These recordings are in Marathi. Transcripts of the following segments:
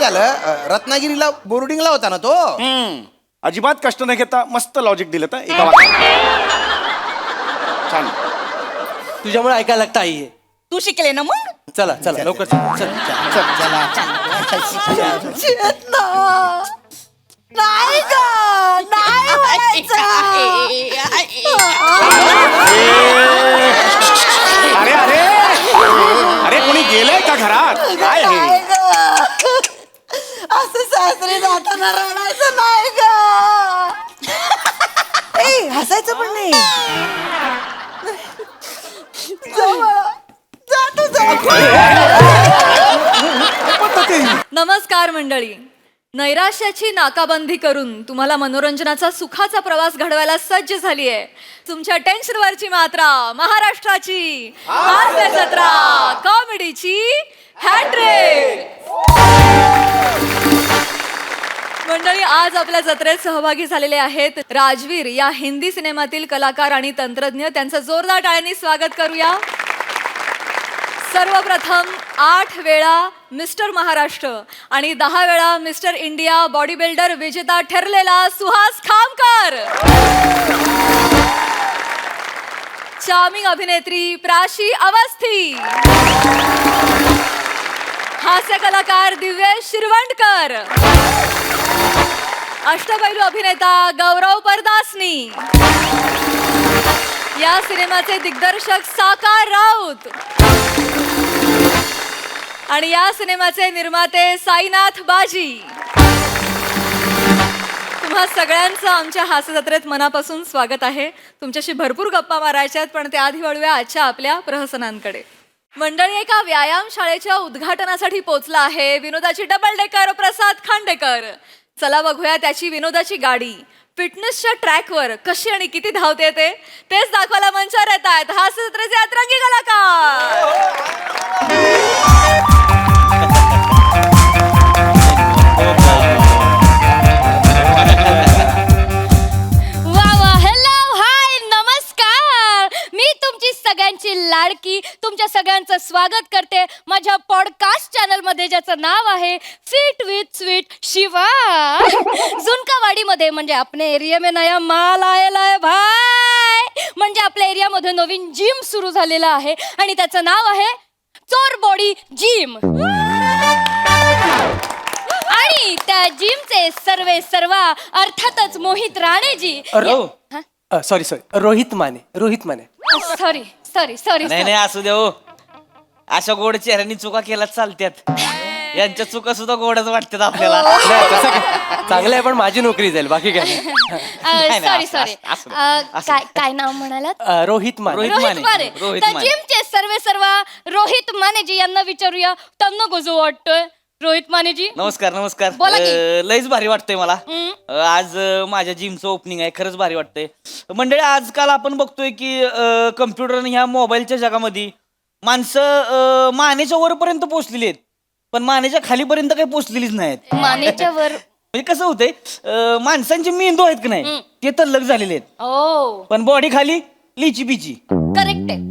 झालं रत्नागिरीला बोर्डिंगला होता ना तो. अजिबात कष्ट न घेता मस्त लॉजिक दिलं तर एका वाक्यात. छान. तुझ्यामुळे ऐकायला लागतं आई. तू शिकले ना मग. चला चला लवकर चल. नाही ग नाही अरे अरे अरे कोणी गेलंय का घरात? काय हे? असं सासरे जाताना रडायचं नाही ग. ए हसायचं पण नाही. नमस्कार मंडळी. नैराश्याची नाकाबंदी करून तुम्हाला मनोरंजनाचा सुखाचा प्रवास घडवायला सज्ज झाली आहे तुमच्या टेन्शनवरची मात्रा महाराष्ट्राची हास्य जत्रा कॉमेडीची हॅट्रिक. मंडळी आज आपल्या जत्रेत सहभागी झालेले आहेत राजवीर या हिंदी सिनेमातील कलाकार आणि तंत्रज्ञ. त्यांचं जोरदार टाळ्यांनी स्वागत करूया. सर्वप्रथम 8 वेळा मिस्टर महाराष्ट्र आणि 10 वेळा मिस्टर इंडिया बॉडी बिल्डर विजेता ठरलेला सुहास खामकर. चार्मिंग अभिनेत्री प्राशी अवस्थी. हास्य कलाकार दिव्येश शिरवंडकर. अष्टपैलू अभिनेता गौरव परदासनी. या सिनेमाचे दिग्दर्शक साकार राऊत आणि या सिनेमाचे निर्माते साईनाथ बाजी. तुम्हा सगळ्यांचं आमच्या हास्य जत्रेत मनापासून स्वागत आहे. तुमच्याशी भरपूर गप्पा मारायच्या आहेत पण त्याआधी वळूया आजच्या आपल्या प्रहसनांकडे. मंडळी एका व्यायाम शाळेच्या उद्घाटनासाठी पोचला आहे विनोदाची डबल डेकर प्रसाद खांडेकर. चला बघूया त्याची विनोदाची गाडी फिटनेसच्या ट्रॅकवर कशी आणि किती धावते तेच दाखवायला मंचावर येत आहेत हास्य जत्रेचे अतरंगी कलाकार. सगळ्यांची लाडकी तुमच्या सगळ्यांचं स्वागत करते माझ्या पॉडकास्ट चॅनल मध्ये ज्याचं नाव आहे फिट विथ स्वीट शिवा. जुनकावाडीमध्ये म्हणजे आपल्या एरिया में नया माल आयला आहे भाई. म्हणजे आपल्या एरियामध्ये नवीन जिम सुरू झालेला आहे आणि त्याचं नाव आहे चोर बॉडी जिम. आणि त्या जिमचे सर्वा अर्थातच मोहित राणेजी. सॉरी रोहित माने. सॉरी नाही असू दे हो. अशा गोड चेहऱ्यानी चुका केल्या चालत्यात. यांच्या चुका सुद्धा गोडच वाटतात आपल्याला. चांगलं आहे पण माझी नोकरी जाईल बाकी काय. सॉरी काय नाव म्हणालात? रोहित माने. तर जिमचे सर्व रोहित मानेजी यांना विचारूया त्यांना कसं वाटतंय. रोहित मानेजी नमस्कार. बोला की. लईच भारी वाटतंय मला. आज माझ्या जिमचं ओपनिंग आहे. खरंच भारी वाटतंय. मंडळी आजकाल आपण बघतोय की कम्प्युटर ह्या मोबाईलच्या जगामध्ये माणसं मानेच्या वरपर्यंत पोहोचलेली आहेत पण मानेच्या खालीपर्यंत काही पोहोचलेलीच नाहीत. मानेच्या वर म्हणजे कसं होतंय माणसांचे मेंदू आहेत की नाही ते तल्लक झालेले आहेत पण बॉडी खाली लिची बिची. करेक्ट आहे.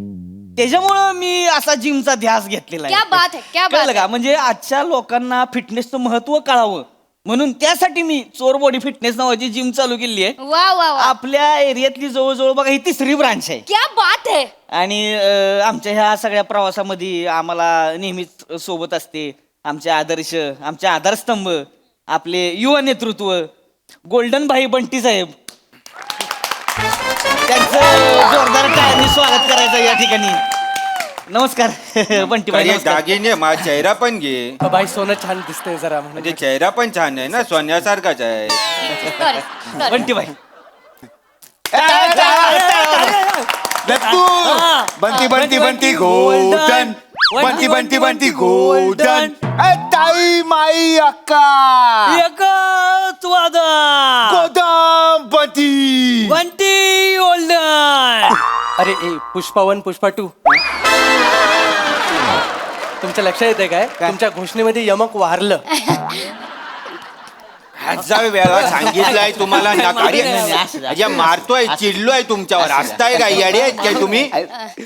त्याच्यामुळं मी असा जिमचा ध्यास घेतलेला क्या बात है, क्या बात कळलं का. म्हणजे आजच्या लोकांना फिटनेसचं महत्व कळावं म्हणून त्यासाठी मी चोर बॉडी फिटनेस नावाची जिम चालू केली आहे. वा आपल्या एरियातली जवळजवळ बघा ही 3री ब्रांच आहे. क्या बात है. आणि आमच्या ह्या सगळ्या प्रवासामध्ये आम्हाला नेहमीच सोबत असते आमचे आदर्श आमचे आधारस्तंभ आपले युवा नेतृत्व गोल्डन भाई बंटी साहेब. त्यांचं जोरदार टाळ्यांनी स्वागत करायचं या ठिकाणी. नमस्कार बंटी भाई. दागिने माझा चेहरा पण घे. बाई सोनं छान दिसतंय जरा म्हणजे चेहरा पण छान आहे ना सोन्यासारखाच आहे. बंटी भाई. बंटी गोल्डन. बंटी गोल्डन. ताई माई अक्का गोदाम बंटी गोल्डन. अरे पुष्पा 1 पुष्पा 2 तुमच्या लक्षात येते काय तुमच्या घोषणेमध्ये यमक वारलं. हजार वेळा सांगितलंय तुम्हाला अजय मारतोय चिडलोय तुमच्यावर हसताय काय येडे आहेत काय तुम्ही.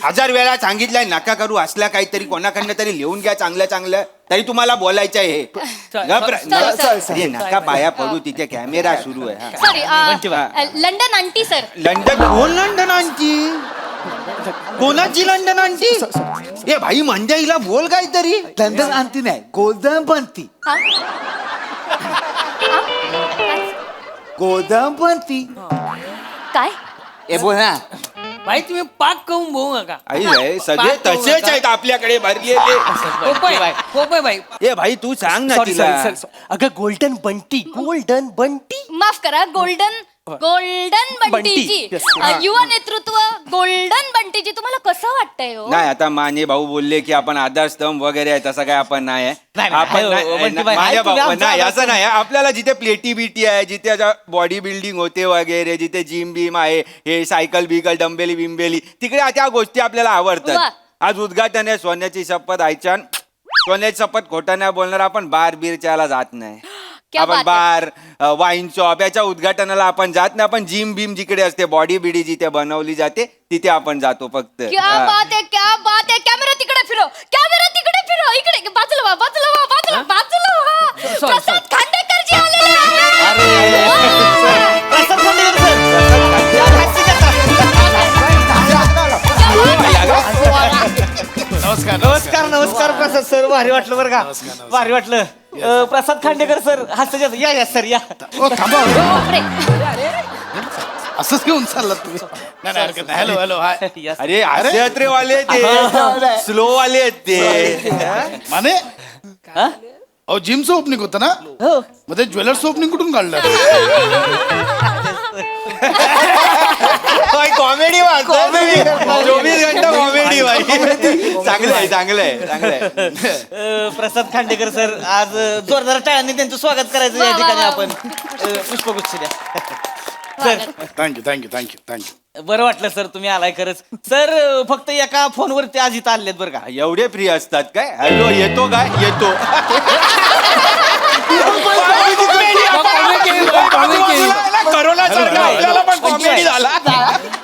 1000 वेळा सांगितलंय नका करू असल्या काहीतरी कोणाकडनं तरी लिहून घ्या चांगलं तरी तुम्हाला बोलायचं आहे हे. अरे नका पाया पडू, तिथे कॅमेरा सुरू आहे हा. Sorry London aunty sir. London कोण लंडन आणती? कोणाची लंडन आणती? ए भाई म्हणजे हिला बोल काहीतरी. लंडन आणती नाही, गोल्डन बनती. गोल्डन बनती. काय ए बोल ना. भाई तुम्ही पाक कहून बोलू नका. आई रे, सगळे तसेच आहेत आपल्याकडे भरली आहे पोपय भाई ते. ए भाई तू सांग ना सॉरी तिला. सॉरी अगं गोल्डन बंटी, गोल्डन बंटी. माफ करा, गोल्डन बंटीजी. Yes. युवा नेतृत्व गोल्डन बंटीजी, तुम्हाला कसं वाटतंय हो? नाही आता माने भाऊ बोलले की आपण आधारस्तंभ वगैरे आहे, तसं काय आपण नाही आहे. नाही, आपण आहे, नाही- बंटी भाई, माने आहे तुम्ही भाऊ आमचा नाही, असं आधारस्तंभ. नाही आहे. आपल्याला जिथे प्लेटी बिटी आहे, जिथे बॉडी बिल्डिंग होते वगैरे, जिथे जिम बिम आहे, हे सायकल बिकल डंबेली बिंबेली, तिकडे त्या गोष्टी आपल्याला वा. आवडतात. आज उद्घाटन आहे सोन्याची शपथ ऐच्यान. सोन्याची शपथ खोटं नाही बोलणार. आपण बार बीरच्याला जात नाही. क्या आपण बात बार वाईन शॉप याच्या उद्घाटनाला आपण जात नाही. आपण जिम बिम जिकडे असते, बॉडी बिडी जिथे बनवली जाते तिथे आपण जातो फक्त. क्या बात आहे, क्या बात आहे. कॅमेरा तिकडे फिरव, कॅमेरा तिकडे फिरव. इकडे बाजूला व्हा, बाजूला व्हा, बाजूला व्हा. प्रसाद खांडेकर जी आलेले आहेत. प्रसाद खांडेकर सर. नमस्कार नमस्कार प्रसाद सर, भारी वाटलं बरं का, भारी वाटलं. प्रसाद खांडेकर सर हास्य या सर या. बापरे. असंच घेऊन चाललात तुम्ही. Hello hello hi. Yes. अरे हास्यात्रे वाले ते स्लो वाले आहेत ते. माने अहो जिमचं ओपनिंग होतं ना, मग ते ज्वेलर्सचं ओपनिंग कुठून काढलं? कॉमेडी वाटत 24 घंटा कॉमेडी भाई. चांगलं आहे चांगलं आहे चांगलं आहे. प्रसाद खांडेकर सर, आज जोरदार टाळ्यांनी त्यांचं स्वागत करायचं या वा, वा, ठिकाणी वा. आपण. पुष्पगुच्छ द्या sir. Thank you thank you thank you thank you. बरं वाटलं सर तुम्ही आलाय खरंच. सर फक्त एका फोनवरती आज इथं आलेत बरं का. एवढे फ्री असतात काय? हॅलो येतो काय? येतो. करोना सारखा आपल्याला पण कॉमेडी झाला.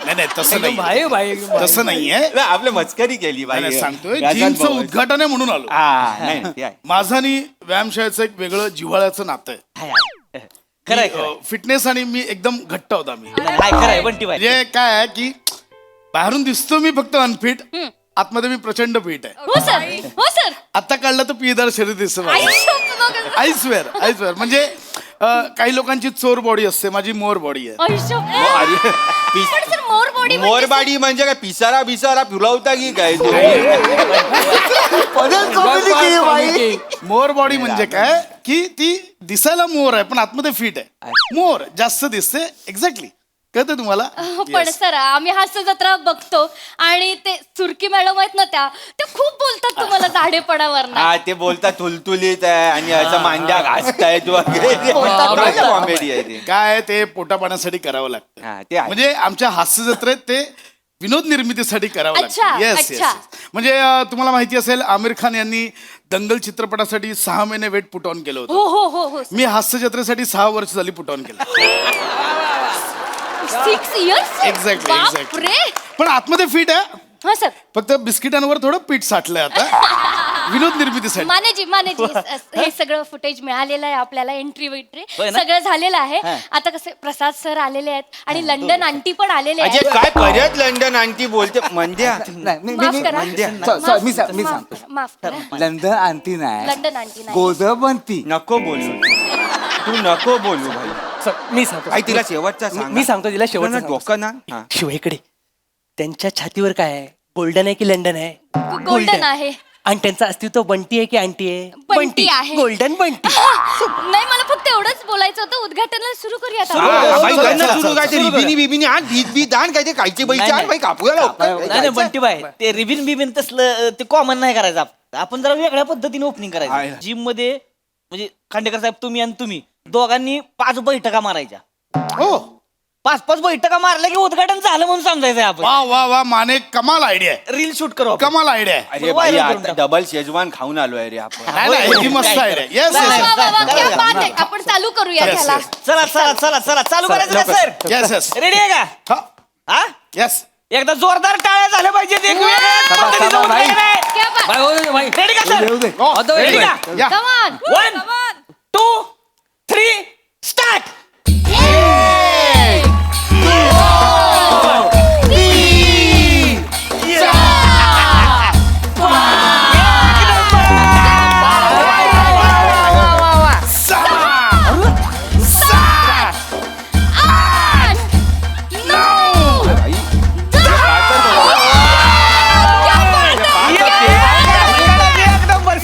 नाही तसं नाही, भाई भाई तसं नाहीये. नाही, आपलं मस्करी केली नाही, भाई. सांगतोय व्याजात जिमचं भाऊ. उद्घाटन आहे म्हणून आलो. हा, नाही, ते आहे. माझं आणि व्यायामशाळेचं एक वेगळं जिव्हाळ्याचं नातं आहे. खरंय फिटनेस आणि मी एकदम घट्ट होता मी. खरंय बंटी भाई. म्हणजे काय आहे की बाहेरून दिसतो मी फक्त अनफिट, आतमध्ये मी प्रचंड फिट आहे. हो सर, हो सर. आता काढलं तर पिदार शरीर दिसतं मला. आईसवेअर म्हणजे काही लोकांची चोर बॉडी असते, माझी मोर बॉडी आहे. अरे, पण सर मोर बॉडी मोरबाडी म्हणजे काय पिसारा बिसारा फिरवता की काय तू? मोर बॉडी म्हणजे काय की ती दिसायला मोर आहे पण आतमध्ये फिट आहे. मोर जास्त दिसते. एक्झॅक्टली कळतं तुम्हाला? पण सर आम्ही हास्य जत्रा बघतो आणि ते सुरकी मॅडम आहेत ना, त्या खूप बोलतात तुम्हाला झाडेपणावर. हा ते बोलता तुलतुलीत आहे आणि असं मांड्या घासतायत वगैरे. कॉमेडी आहे ते. काय ते पोटा पाण्यासाठी करावं लागतं. हा, ते आहे. म्हणजे आमच्या हास्य जत्रेत ते विनोद निर्मितीसाठी करावं अच्छा, लागतं. येस अच्छा. म्हणजे तुम्हाला माहिती असेल आमिर खान यांनी दंगल चित्रपटासाठी 6 महिने वेट पुट ऑन केलं हो होतं. हो हो हो. मी हास्य जत्रेसाठी 6 वर्ष झाली पुट ऑन केलं. 6 इयर्स. Exactly exactly. बापरे. पण आतमध्ये फिट आहे. हा सर. फक्त बिस्किटांवर थोडं पीठ साठलंय आता विनोद निर्मितीसाठी. मानेजी हे सगळं फुटेज मिळालेलं आहे आपल्याला, एंट्री विंट्री होय ना? सगळं झालेलं आहे. आता कसे प्रसाद सर आलेले आहेत आणि लंडन आंटी पण आलेले अजय आहेत. काय परत लंडन आणती बोलते मंद्या. माफ करा. मी सांगतो. माफ करा. लंडन आणती नाही, लंडन आंटी नाही. गोल्डन बनती. नको बोलू तू नको बोलू भाई. सर, मी सांगतो. आई तिला शेवटचा सांग. मी सांगतो तिला शेवटचं सांगतो. डोकं ना. हा. शिवायकडे त्यांच्या छातीवर काय आहे? गोल्डन आहे की लंडन आहे? गोल्डन आहे. आणि त्यांचं अस्तित्व बंटी आहे की आंटी आहे? बंटी आहे. गोल्डन बंटी. नाही मला फक्त एवढंच बोलायचं होतं. उद्घाटनाला सुरू करूया आता. हा, बाई, सुरू करा, त्यांना चला, सुरू काय ते सुरू करा. रिबिनी बिबिनी आण भीत भीत आण काय ते कायचे बैचे नाही, आण बाई कापूया लवकर. नाही नाही बंटी भाई, ते रिबिन बिबिन तसलं ते कॉमन नाही करायचं. आपण जरा वेगळ्या पद्धतीने ओपनिंग आहे. करायचं. जिम मध्ये म्हणजे खांडेकर साहेब तुम्ही आणि तुम्ही दोघांनी 5 बैठका मारायच्या. हो 5 बैठका मारल्या की उद्घाटन झालं म्हणून समजायचं आपण. वा वा वा माने कमाल आयडिया आहे. रील शूट करू आपण. कमाल आयडिया आहे. अरे भाई आता डबल शेजवान खाऊन आलोय रे आपण. नाही नाही ही मस्त आयडिया. येस नाही, वा, वा, वा, नाही, क्या बात आहे. आपण चालू करूया Yes, त्याला. yes. चला चला चला चला चालू करायचं का सर? येस येस रेडी आहे का? हा हा येस. एकदा जोरदार टाळ्या झाल्या पाहिजेत एक थांबा, भाई. क्या बात. भाई, हो दे, भाई. रेडी का सर येऊ दे. आता wait, Ready wait. का? या. Come on. 1 2 3 स्टार्ट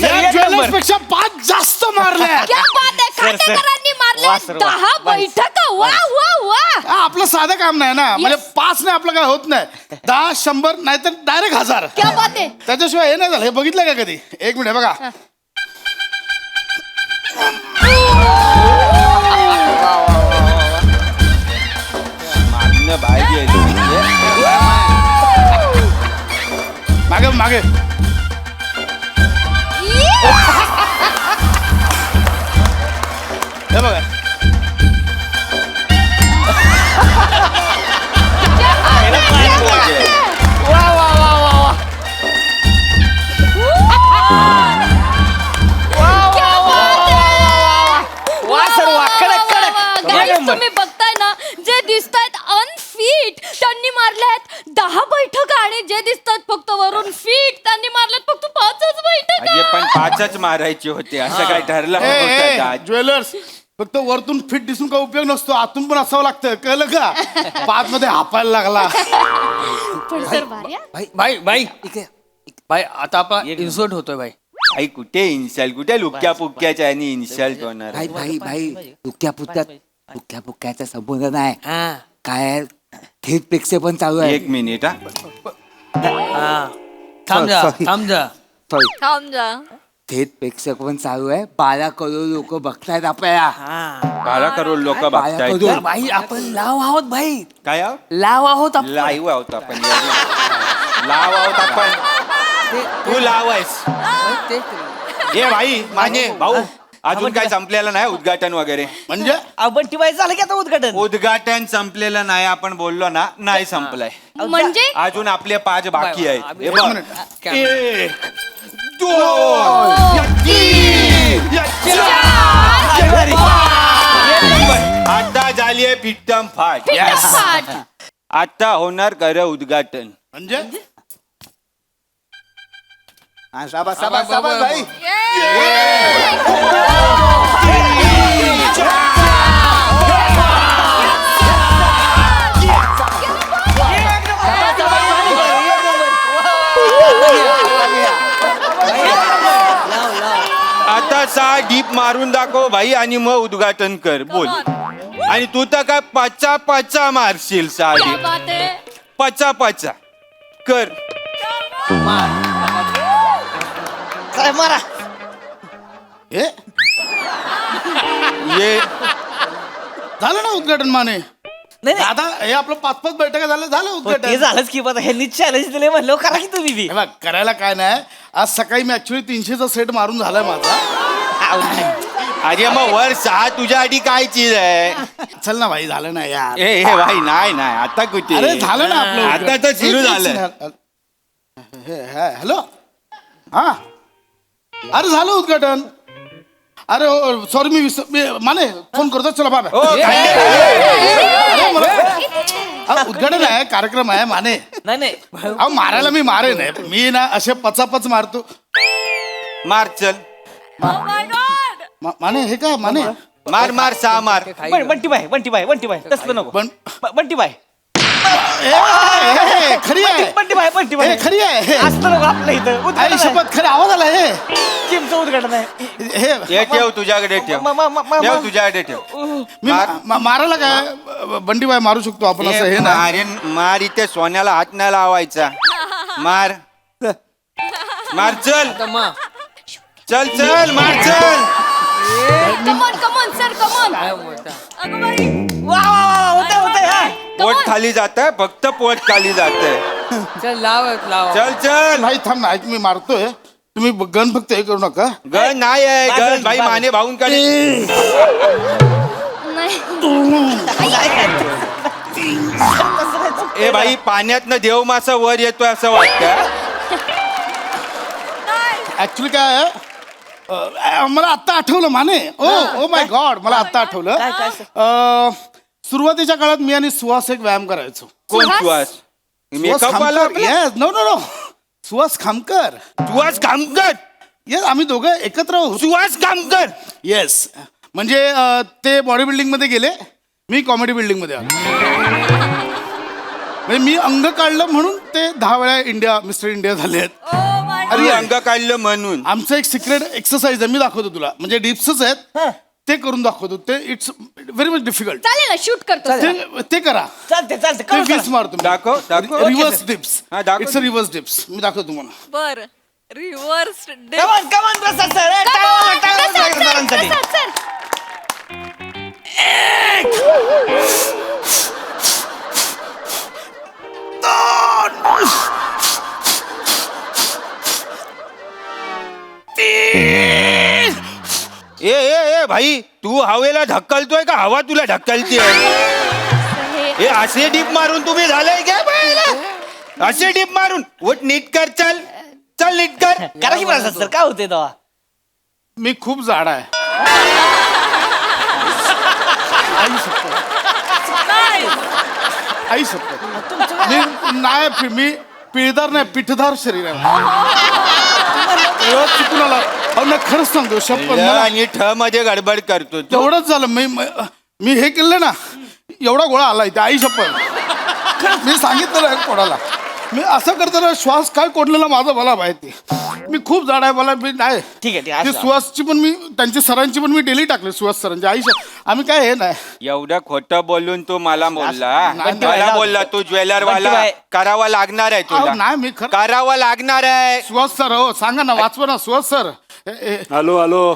या ज्वेलर्स पेक्षा 5 जास्त मारल्या क्या बात आहे खातेकरांनी वा, सर, मारल्या वा. 10 बैठका वा वा वा हा, आपलं साधं काम नाही ना म्हणजे 5 ने आपलं काय होत नाही 10 100 नाहीतर डायरेक्ट 1000 क्या बात आहे त्याच्याशिवाय हे नाही झालं हे बघितलं का कधी एक मिनिट बघा मागणं भारी आहे मागे मागे हे बघा वा सर वा कडक कडक Guys, एक नंबर तुम्ही बघताय ना जे दिसतायत अनफिट त्यांनी मारल्यात 10 बैठका आणि जे दिसतात फक्त वरून फिट त्यांनी मारल्यात फक्त 5च बैठका अरे पण 5च मारायचे होते असं काय ठरलं होतं आज. ज्वेलर्स फक्त वरतून फिट दिसून का उपयोग नसतो आतून पण असावं लागतं कळलं का 5 मध्ये हापायला लागला पण सर भारी हा. भाई भाई भाई आता आपण इन्सर्ट होतोय भाई आई कुठे इन्सल्ट कुठे लुक्या पुक्याच्या आणि इन्सल्ट होणार भाई भाई भाई दुख्या पुक्याचा संबंध नाही हा काय थेट प्रेक्षेपण चालू आहे एक मिनिट हा थांब जा Sorry. थांब जा Sorry. थांब जा थेट प्रेक्षेपण चालू आहे 12 करोड लोक बघतायत आपल्याला 12 करोड लोक 12 बघतायत करोड. भाई आपण लाव आहोत भाई काय आहोत? लाव आहोत आपण. लाईव्ह आहोत आपण लाव आहोत आपण तू लाव आहेस तेच. ए भाई माने भाऊ अजून काय संपलेलं नाही उद्घाटन वगैरे म्हणजे बंटी बाई झालं की आता उद्घाटन उद्घाटन संपलेलं नाही आपण बोललो ना नाही संपलंय म्हणजे अजून आपले 5 बाकी आहेत हे बघ एक, आता झाली आहे पिट्टम फाट फाट. आता होणार खरं उद्घाटन म्हणजे हा, शाबास शाबास शाबास भाई आता 6 डीप मारून दाखव भाई आणि मग उद्घाटन कर बोल आणि तू तर काय पचा पचा मारशील 6 क्या डीप बात आहे पचा पचा कर काय मारा हे ये झालं ना उद्घाटन माने नाही नाही दादा हे आपलं 5 बैठका झालं झालं हो, उद्घाटन ते झालंच की आता ह्यांनी चॅलेंज दिले म्हणलं करा की तुम्ही बी हे बघ करायला काय नाही आज सकाळी मी ऍक्च्युली 300चा सेट मारून झालाय माझा अरे मग वर 6 तुझ्या आधी काय चीज आहे चल ना भाई झालं ना यार ए हे भाई नाही नाही आता कुठे अरे झालं ना आपलं आता तर सुरू झालं हॅलो हा अरे झालं उद्घाटन अरे सॉरी मी माने फोन करतो चला बाबा ओ, अरे, उद्घाटन आहे कार्यक्रम आहे माने नाही नाही अहो मारायला मी मारे नाही मी ना असे पचापच मारतो मार चल माने हे काय माने मार मार 6 मार बंटी बाई तसलं नको पण बंटी बाई खरी आहे बंटी बाई हे खरी आहे असतं नको आपल्या इथं आई उद्घाटन आहे. शपथ खरं आवाज आला हे जिमचं उद्घाटन आहे हे हे ठेव तुझ्याकडे ठेव ठेव तुझ्याकडे ठेव मी मारायला काय बंडीबाई मारू शकतो आपण असं हे ना मारेन मार इथे सोन्याला हात नाही लावायचा मार मार चल चल चल मार चल कमॉन सर कमॉन वा होतंय हा पोट खाली जात आहे फक्त पोट खाली जात आहे चल लाव लाव चल चल नाही थांब ना ऐक मी मारतोय तुम्ही गण फक्त हे करू नका गण नाही आहे गण भाई माने भाऊंकडे नाही ए भाई पाण्यातनं देव मासा वर येतोय असं वाटतं. ऍक्च्युली काय आहे, मला आत्ता आठवलं माने. ओ माय गॉड, मला आत्ता आठवलं. सुरुवातीच्या काळात मी आणि सुहास एक व्यायाम करायचो. कोण सुहास? मेकअप वाला? Yes, no no no, Suhas Khamkar. Suhas Kamkar? Yes, आम्ही दोघं एकत्र होतो. सुहास कामकर? येस, म्हणजे ते बॉडी बिल्डिंग मध्ये गेले, मी कॉमेडी बिल्डिंग मध्ये आलो. म्हणजे मी अंग काढलं म्हणून ते 10 वेळा मिस्टर इंडिया झाले आहेत. अरे अंग काढलं म्हणून? आमचं एक सिक्रेट एक्सरसाइज आहे, मी दाखवतो तुला. म्हणजे डिप्सच आहेत, ते करून दाखवतो. ते इट्स व्हेरी मच डिफिकल्ट. चालेल ना, शूट करतो. ते करा. चालते चालते ते 20 मारतो. दाखव. Reverse dips. हा, दाखव. It's reverse dips. मी दाखवतो तुम्हाला. बर रिव्हर्स कमान कमान प्रसाद सर सरांसाठी. ए भाई, तू हवेला ढकलतोय का हवा तुला ढकलतीये? हे असे डीप मारून तुम्ही झालंय काय बाईला? असे डीप मारून उठ, नीट कर. चल चल, नीट कर. करा की प्रसाद सर, काय होते तेव्हा? मी खूप जाड आहे. आई शपथ. मी पिळदार नाही, पिठदार शरीर आहे. चुकून आला. ना खरंच सांगतो, शपथ. आणि ठ मध्ये गडबड करतो तू. तेवढंच झालं. मी हे केलं ना, एवढा गोळा आला इथे. आई शपथ, मी सांगितलं ना कोणाला. मी असं करताना श्वास काय कोडलेला माझा मला माहिती. मी खूप जाड आहे, मला मी नाही. ठीक आहे, ती सुहासची पण मी, त्यांच्या सरांची पण मी डेली टाकले. सुहास सरांची. आई आम्ही काय हे नाही. एवढं खोटं बोलून तो मला बोलला. नाही, मला बोलला तू ज्वेलर वाला. करावा लागणार आहे तुला. नाही, मी खरं. करावा लागणार आहे. सुहास सर, हो सांगा ना, वाचवा ना सुहास सर. Hello hello.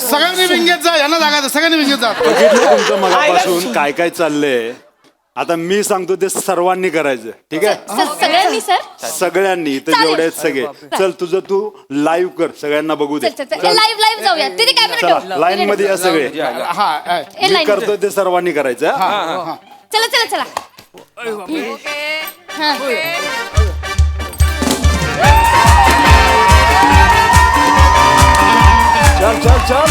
सगळ्यांनी विंगेत जा, यांना जागा सगळ्यांनी विंगेत जा. बघितलं तुमचं मगापासून काय काय चाललंय. आता मी सांगतो ते सर्वांनी करायचं, ठीक आहे? सगळ्यांनी सर, सगळ्यांनी. इथं जेवढे आहेत सगळे. चल तुझं तू लाईव्ह कर, सगळ्यांना बघू दे. लाईव्ह जाऊया. तिथे कॅमेरा चला लाईन मध्ये या सगळे. मी करतो ते सर्वांनी करायचं. चला चला चला. चल चल चल.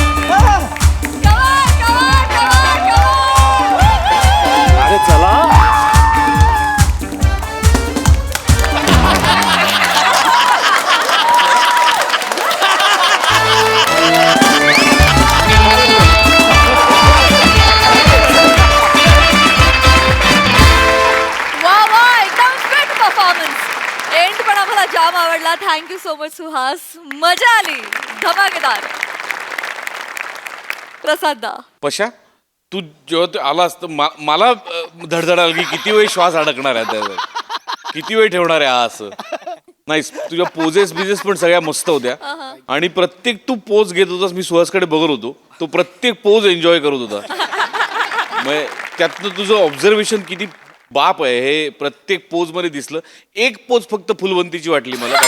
अरे चला. एंड पण आम्हाला जाम आवडला. थँक्यू सो मच सुहास, मजा आली, धमाकेदार. प्रसाद पशा, तू जेव्हा तू आलास तर मला धडधड आली की किती वेळ श्वास अडकणार आहे त्याचा, किती वेळ ठेवणार आहे हा असं. नाही, तुझ्या पोजेस बिजेस पण सगळ्या मस्त होत्या. आणि प्रत्येक तू पोज घेत होतास, मी सुहासकडे बघत होतो, तो प्रत्येक पोज एन्जॉय करत होता. म्हणजे त्यातनं तुझं ऑब्झर्वेशन किती बाप आहे हे प्रत्येक पोज मध्ये दिसलं. एक पोज फक्त फुलवंतीची वाटली मला,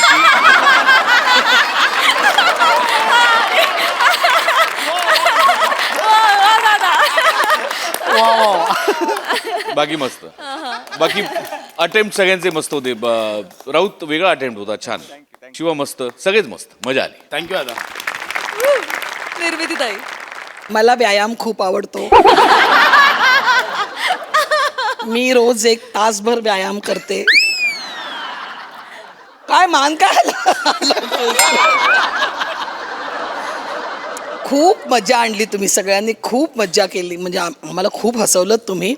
बाकी मस्त. बाकी अटेम्प्ट सगळ्यांचे मस्त होते. राऊत वेगळा अटेम्प्ट होता, छान. शिवा मस्त, सगळेच मस्त, मजा आली. थँक्यू दादा. निर्मिती ताई, मला व्यायाम खूप आवडतो. मी रोज 1 तासभर व्यायाम करते. काय मान काय खूप मजा आणली तुम्ही सगळ्यांनी, खूप मज्जा केली. म्हणजे आम्हाला खूप हसवलं तुम्ही.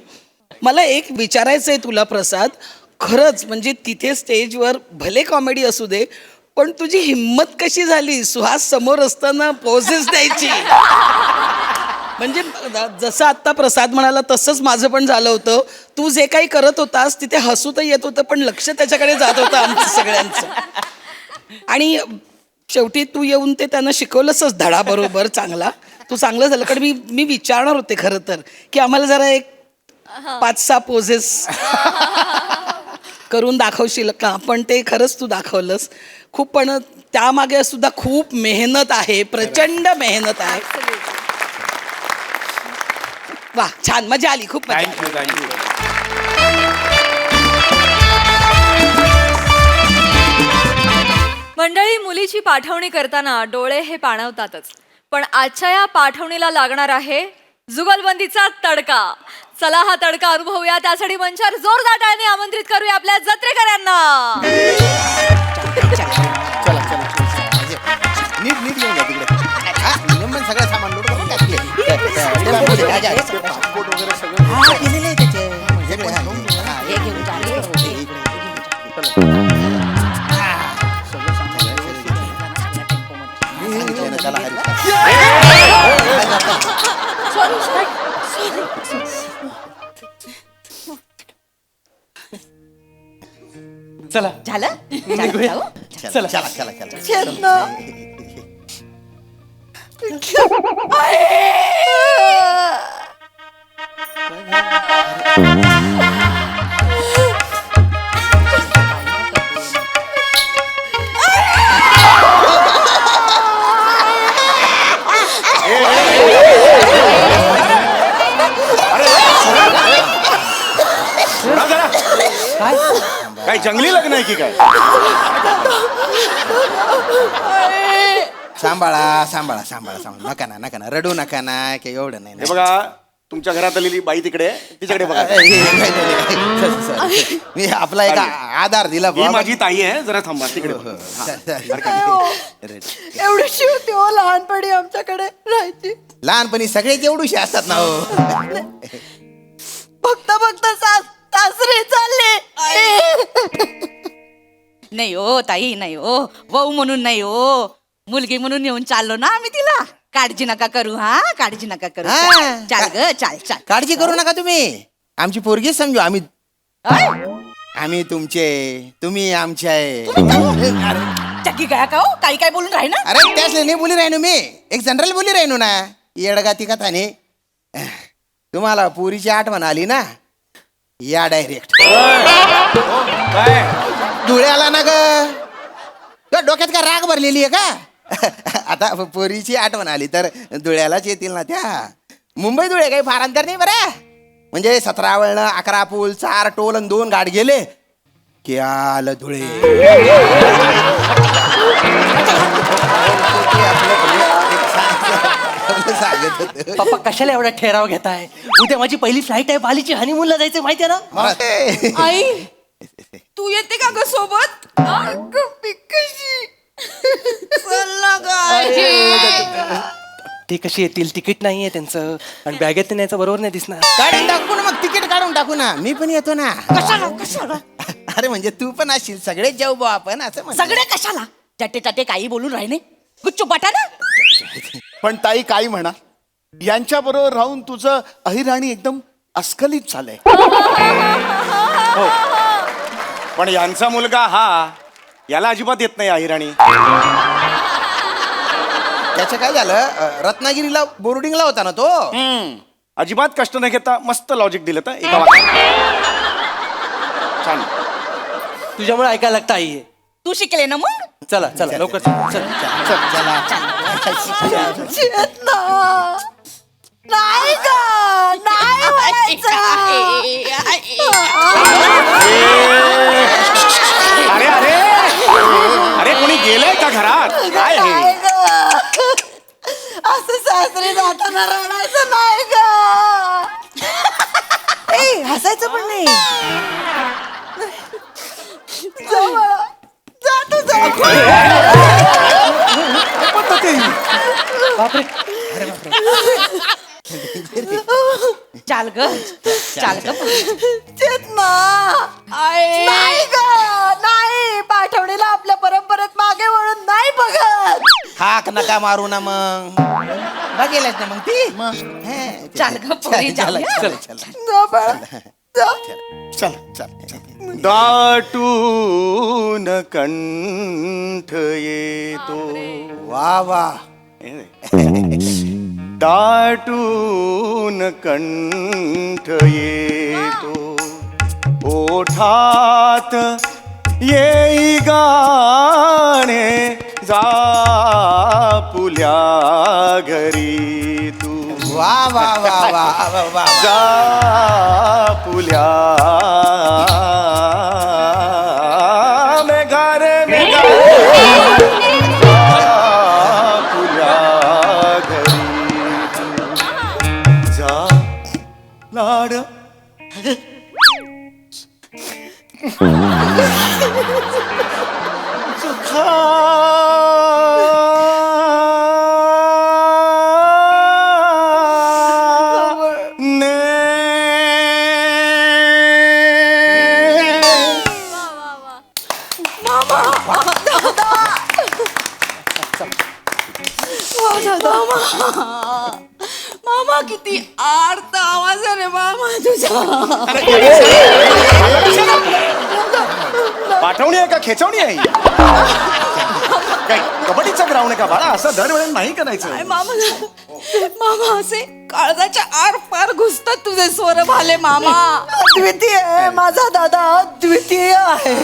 मला एक विचारायचं आहे तुला प्रसाद, खरंच म्हणजे तिथे स्टेजवर भले कॉमेडी असू दे, पण तुझी हिम्मत कशी झाली सुहास समोर असताना पोजेस द्यायची? म्हणजे जसं आत्ता प्रसाद म्हणाला तसंच माझं पण झालं होतं. तू जे काही करत होतास तिथे हसू तर येत होतं, पण लक्ष त्याच्याकडे जात होतं आमचं सगळ्यांचं. आणि शेवटी तू येऊन ते त्यांना शिकवलंसच धडा बरोबर चांगला. तू चांगलं झालं, कारण मी विचारणार होते खरं तर की आम्हाला जरा एक 5-6 पोझेस करून दाखवशील का, पण ते खरंच तू दाखवलंस खूप. पण त्यामागे सुद्धा खूप मेहनत आहे, प्रचंड मेहनत आहे. वा, छान, मजा आली, खूप मजा आली. थँक्यू. मंडळी, मुलीची पाठवणी करताना डोळे हे पाणवतातच, पण आजच्या या पाठवणीला लागणार आहे जुगलबंदीचा तडका. चला हा तडका अनुभवूया. त्यासाठी मंचावर जोरदार टाळ्यांनी आमंत्रित करूया आपल्या जत्रेकरांना. नीट नीट घेऊन जा तिकडे. नियमन सगळं सामान लोड करून टाकले. पासपोर्ट वगैरे सगळं केलेलं आहे त्याचे. हे घेऊन जा. चला चला झालं निघूया. चला चला चला चला. काय जंगली लग्न आहे की काय? सांभाळा सांभाळा सांभाळा सांभाळा. नका ना रडू नका ना, काही एवढं नाही. हे बघा, तुमच्या घरात आलेली बाई तिकडे आहे, तिच्याकडे बघा. मी आपला एक आधार दिला. ही माझी ताई आहे, जरा थांबा तिकडे बघा. एवढीशी होती हो लहानपणी आमच्याकडे राहायची. लहानपणी सगळेच एवढूशी असतात ना हो. बघता बघता सासरे चालले. नाही हो ताई, नाही हो, वहू म्हणून नाही हो, मुलगी म्हणून येऊन चाललो ना आम्ही तिला. काळजी नका करू, हा काळजी नका करू. हा. चाल ग चाल चाल. काळजी करू नका तुम्ही. आमची पोरगीच समजू. आम्ही तुमचे, तुम्ही आमचे आहे. चक्की काय का हो, काही काय बोलून राही ना. अरे त्याच नाही बोली राहिनो मी, एक जनरल बोली राहिनो ना. येडगाती कथाने तुम्हाला पुरीची आठवण आली ना, या डायरेक्ट धुळ्याला ना ग. डोक्यात का राग भरलेली आहे का? आता पोरीची आठवण आली तर धुळ्यालाच येतील ना त्या. मुंबई धुळे काही फार अंतर नाही बरं. म्हणजे 17 वळणं, 11 पूल, 4 टोल आणि 2 गाठ गेले की आलं धुळे. पप्पा कशाला एवढा ठेराव घेताय? उद्या माझी पहिली फ्लाईट आहे, बालीची हनीमूनला जायचं माहितीये ना. आई तू येते का ग सोबत? ते कशी येतील? तिकीट नाहीये त्यांचं, आणि बॅगेत न्यायचं बरोबर नाही दिसणार. काढून टाकू ना मग, तिकीट काढून टाकू ना. मी पण येतो ना. कशाला कशाला अरे म्हणजे तू पण असशील, सगळेच जाऊ बा आपण असं म्हणतो. सगळे कशाला? चटे चटे काही बोलून राहिले गुच्चू बटा ना. पण ताई काही म्हणा, यांच्या बरोबर राहून तुझं अहिराणी एकदम अस्खलित झालंय. हो. पण यांचा मुलगा हा, याला अजिबात येत नाही अहिराणी. त्याचं काय झालं, रत्नागिरीला बोर्डिंगला होता ना तो. अजिबात कष्ट न घेता मस्त लॉजिक दिलं तर एका वाक्यात. छान. तुझ्यामुळे ऐकायला लागतं आई. तू शिकले ना मग. चला चला लवकर चला. नाही ग नाही अरे अरे अरे, कोणी गेलंय का घरात? काय हे? असं सासरे जाताना रडायचं नाही ग. हसायचं पण नाही. चाल ग चाल ग. नाही ग नाही, पाठवणीला आपल्या परंपरेत मागे वळून नाही बघत. हाक नका मारू ना मग. बघेलच ना मग ती. चाल ग पोरी, चाल. चल चल. दाटून कंठ येतो. वा वा. दाटून कंठ येतो ओठात येई गाणे जापुल्या घरी तू वा वा वा वा वा जापुल्या मेघारे जापुल्या घरी जा लाड मामा किती आर्त आवाज आहे रे मामा तुझा. पाठवणी आहे का खेचवणी आहे काय कबड्डीचा ग्राउंड आहे का बाळा असं दरवेळेला नाही करायचं. मामा असे काळजाच्या आर पार घुसतात तुझे स्वर भाले मामा. अद्वितीय आहे माझा दादा, अद्वितीय आहे.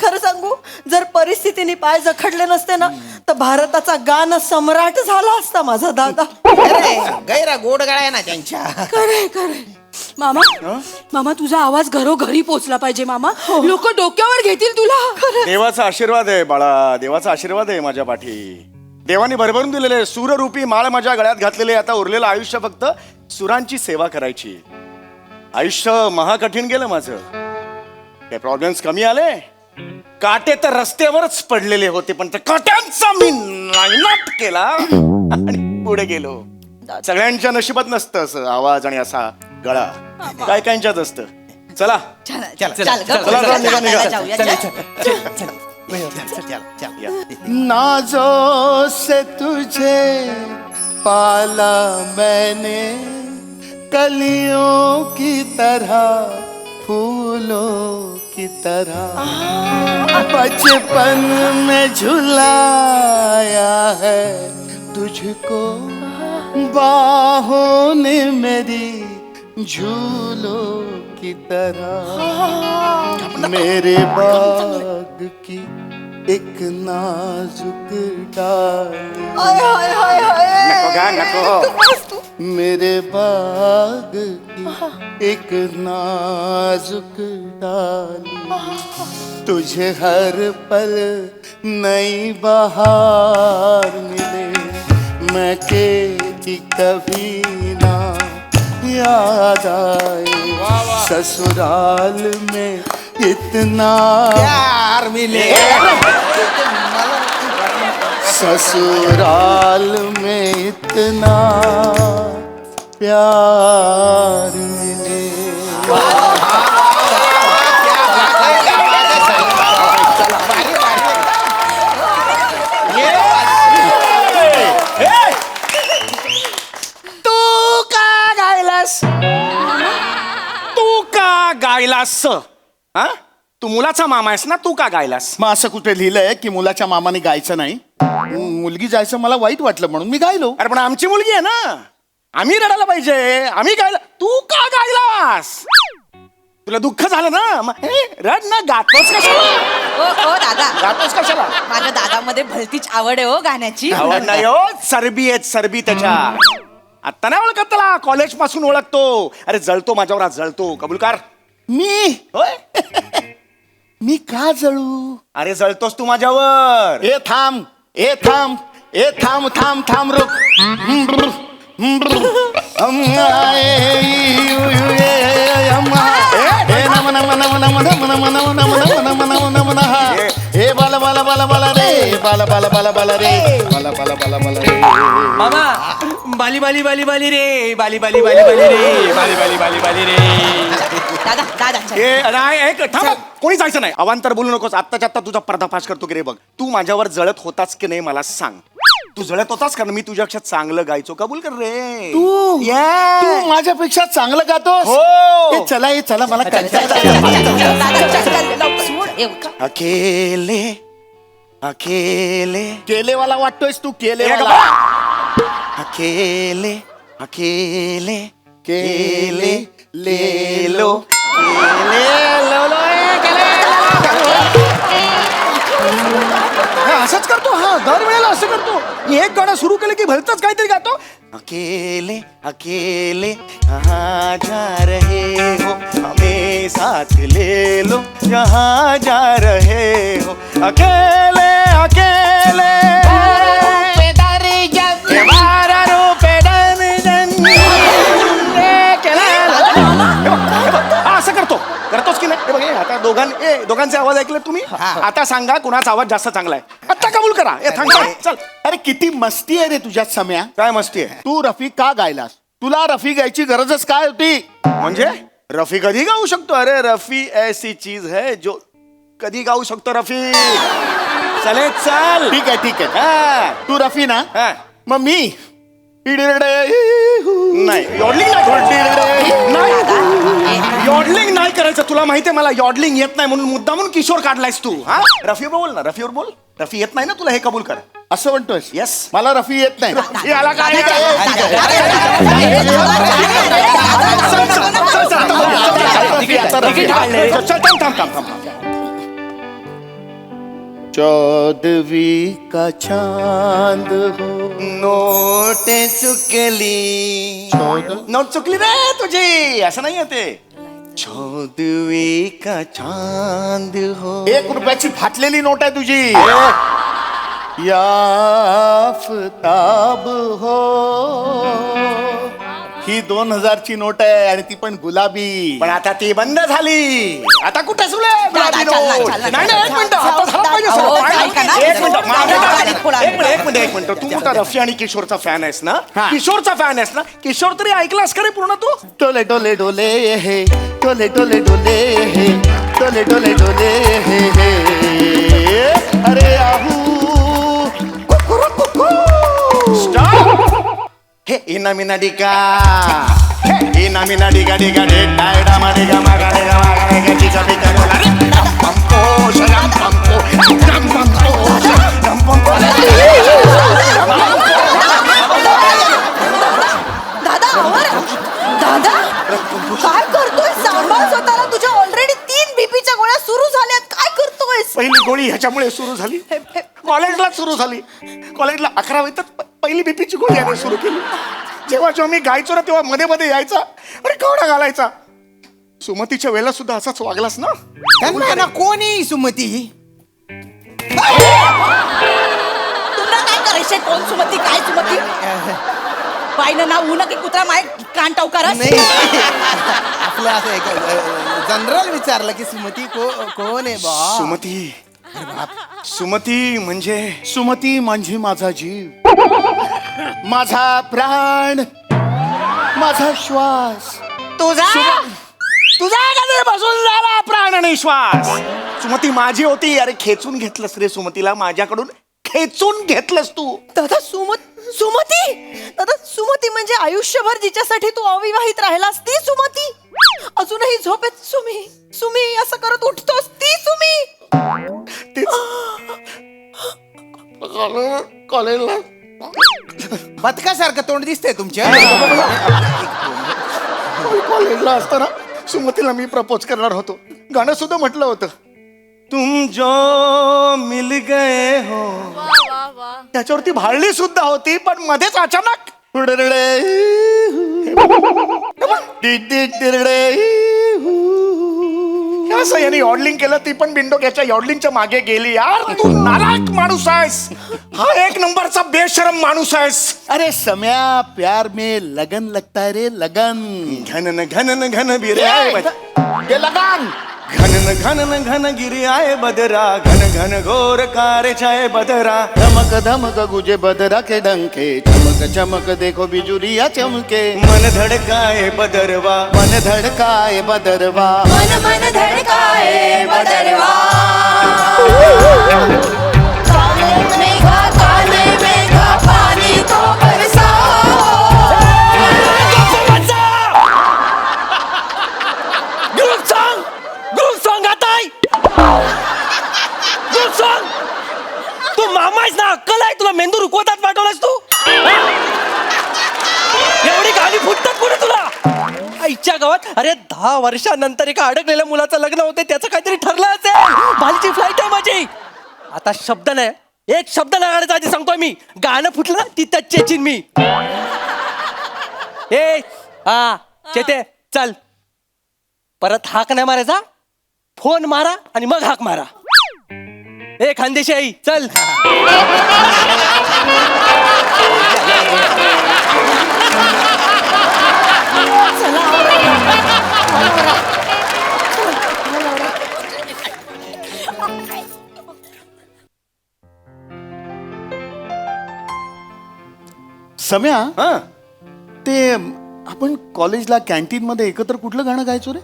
खरं सांगू, जर परिस्थितीने पाय जखडले नसते ना तर भारताचा गान सम्राट झाला असता माझा दादा. गैरा गोड गळा आहे ना त्यांच्या. खरंय खरंय मामा. मामा तुझा आवाज घरोघरी पोचला पाहिजे मामा. लोक डोक्यावर घेतील तुला. देवाचा आशीर्वाद आहे बाळा, देवाचा आशीर्वाद आहे माझ्या पाठी. देवाने भरभरून दिलेले सूररूपी माळ माझ्या गळ्यात घातलेले. आता उरलेलं आयुष्य फक्त सुरांची सेवा करायची. आयुष्य महाकठीण गेलं माझं. काही प्रॉब्लेम्स कमी आले. काटे तर रस्त्यावरच पडलेले होते पण त्या काट्यांचा मी नायनाट केला आणि पुढे गेलो. सगळ्यांच्या नशिबात नसतं असं आवाज आणि असा गळा, काय काहींच्याच असतं. चला चला निघा निघा. नाजों से तुझे पाला मैंने कलियों की तरह फूलों की तरह बचपन में झुलाया है तुझको बाहों ने मेरी झूलों की तरह मेरे बाग की एक नाजुक डाली मेरे बाग की एक नाजुक डाली तुझे हर पल नई बहार मिले मैं कि कभी ना याद आए ससुराल में इतना प्यार मिले. ससुराल में इतना प्यार मिले. तू का गायलास हा? तू मुलाचा मामा आहेस ना, तू का गायलास? मग असं कुठे लिहिलंय की मुलाच्या मामाने गायचं नाही? मुलगी जायचं मला वाईट वाटलं म्हणून मी गायलो. अरे पण आमची मुलगी आहे ना, आम्ही रडायला पाहिजे. आम्ही गायला, तू का गायलास? तुला दुःख झालं ना, मग हे रड ना. गातोस कशाला? ओ दादा, गातोस कशाला? माझ्या दादामध्ये भलतीच आवड आहे हो गाण्याची. आवड नाही हो, चरबी आहेत चरबी त्याच्या. आता नाही ओळखत त्याला, कॉलेज पासून ओळखतो. अरे जळतो माझ्यावर, आज जळतो. कबूल कर. मी होय मी का जळू? अरे जळतोस तू माझ्यावर. ए थांब, ए थांब, ए थांब थांब थांब रुक. हे बाला बाला बाला बाला रे, बाला बाला बाला बाला रे, बाला बाला बाला बाला रे. मामा बाली बाली बाली बाली रे, बाली बाली बाली बाली रे, बाली बाली बाली बाली रे. दादा दादा ए नाही, एक थांब. कोणी जायचं नाही. अवांतर बोलू नकोस. आत्ताच्या आत्ता तुझा पर्दाफाश करतो की रे. बघ, तू माझ्यावर जळत होतास की नाही मला सांग. तू जळत होतास कारण मी तुझ्यापेक्षा चांगलं गायचो. कबूल कर रे. तू Yes. तू माझ्यापेक्षा चांगलं गातोस. हो. ए, चला ये चला मला अकेले अकेले केलेवाला वाटतोयस तू. केले ए, वाला. अकेले अकेले केले ले लो केले लो लो असंच करतो हा दरवेळेला असं करतो मी एक गाणं सुरू केलं की भलतच काहीतरी गातो. अकेले अकेले कहाँ जा रहे हो हमें साथ ले लो जहाँ जा रहे हो अकेले अकेले असं करतोस की नाही? हे बघ, हे आता दोघांचे आवाज ऐकले तुम्ही. आता सांगा कुणाचा आवाज जास्त चांगला आहे. आता कबूल करा. थांब चल. अरे किती मस्ती आहे रे तुझ्यात सम्या. काय मस्ती आहे? तू रफी का गायलास? तुला रफी गायची गरजच काय होती? म्हणजे रफी कधी गाऊ शकतो. अरे रफी ऐसी चीज है जो कधी गाऊ शकतो रफी. चले चल. ठीक आहे हा. तू रफी ना हा. मग मी नाही यॉडलिंग नाही यॉडलिंग नाही करायचं. तुला माहितीये मला यॉडलिंग येत नाही म्हणून मुद्दामून किशोर काढलायस तू. हा रफीवर बोल ना. रफीवर बोल. रफी येत नाही ना तुला हे कबूल कर. असं म्हणतोय. येस मला रफी येत नाही. याला काय चौदवी का चांद हो नोट चुकली. नोट चुकली रे तुझी. असं नाही ते. चौदवी का चांद हो. 1 रुपयाची फाटलेली नोट आहे तुझी. या आफताब हो ही 2000ची नोट आहे आणि ती पण गुलाबी. पण आता ती बंद झाली. आता कुठे सुले गुलाबी नोट? नाही नाही, एक मिनिट. आता झालं पाहिजे सगळं. एक मिनिट. तू मोठा रफी आणि किशोरचा फॅन आहेस ना? किशोरचा फॅन आहेस ना? किशोर तरी ऐकलास का रे पूर्ण तू? टोले टोले डोले हे टोले टोले डोले हे टोले टोले डोले हे अरे आहू हे इना मिना डिका हे इना मिना डिका डिका डे डायडा मा डिका मा गा डिका मा गा डिका चिका डिका बोला रे पंपो शरम पंपो रम पंपो रम पंपो. दादा काय करतोय? सांभाळ स्वतःला. तुझ्या ऑलरेडी 3 बीपीच्या गोळ्या सुरू झाल्यात. काय करतोय? पहिली गोळी ह्याच्यामुळे सुरू झाली. कॉलेजला सुरू झाली. कॉलेजला 11वीत पहिली बीपीची गोळी याने सुरू केली. जेव्हा मी गायचो ना तेव्हा मध्ये मध्ये यायचा अरे केवढा घालायचा. सुमतीच्या वेळेला सुद्धा असाच वागलास ना. कोणी सुमती? तुला काय करायचंय? कोण सुमती? काय सुमती? पाहिलं ना ऊन की कुत्रा माय कान टावकारस. आपलं असं जनरल विचारलं की सुमती कोण आहे बा? सुमती म्हणजे सुमती म्हणजे माझा जीव, माझा प्राण, माझा श्वास. तुझा कधी बसून झाला प्राण आणि श्वास. सुमती माझी होती. अरे खेचून घेतलंस रे सुमतीला माझ्याकडून. खेचून घेतलंस तू. दादा सुमती दादा सुमती म्हणजे आयुष्यभर जिच्यासाठी तू अविवाहित राहिलास ती सुमती. अजूनही झोपेत सुमी सुमी असं करत उठतोस ती सुमी. कॉलेजला बदकासारखं तोंड दिसतंय तुमच्या. कॉलेजला असताना सुमतीला मी प्रपोज करणार होतो. गाणं सुद्धा म्हटलं होतं. तुम जो मिल गए हो. त्याच्यावरती भाळली सुद्धा होती पण मध्येच अचानक असं याने यॉडलिंग केलं. ती पण बिंडोक याच्या यॉडलिंगच्या मागे गेली. यार तू नालायक माणूस आहेस. हा 1 नंबरचा बेशरम माणूस आहेस. अरे सम्या प्यार में लगन लगता है रे लगन. घनन घनन घन बिरे ये लगन घनन घनन घन गिरी आए बदरा घन घन घोर कारे छाए बदरा. धमक धमक गुजे बदरा के डंके चमक चमक देखो बिजुरिया चमके. मन धड़काए बदरवा मन धड़काए बदरवा मन मन धड़काए बदरवा. काले मेघा पानी तो बरसाओ. ग्रुप सॉन्ग आता है. Group song. तू मामा आहेस ना? अक्कल आहे तुला? मेंदू रुकवतात पाठवलास तू. गावात. अरे 10 वर्षानंतर एका अडकलेल्या मुलाचं लग्न होते, त्याचं काहीतरी ठरलं असेल. बालीची फ्लाईट आहे माझी. आता शब्द नाही, एक शब्द नाही काढायचा आधी सांगतोय मी. गाणं फुटलं ना तिथं चेचिन मी. ए हा चेते चल. परत हाक नाही मारायचा, फोन मारा आणि मग हाक मारा. ए खानदेशी आई चल. सम्या हा ते आपण कॉलेजला कॅन्टीन मध्ये एकत्र कुठलं गाणं गायचो रे?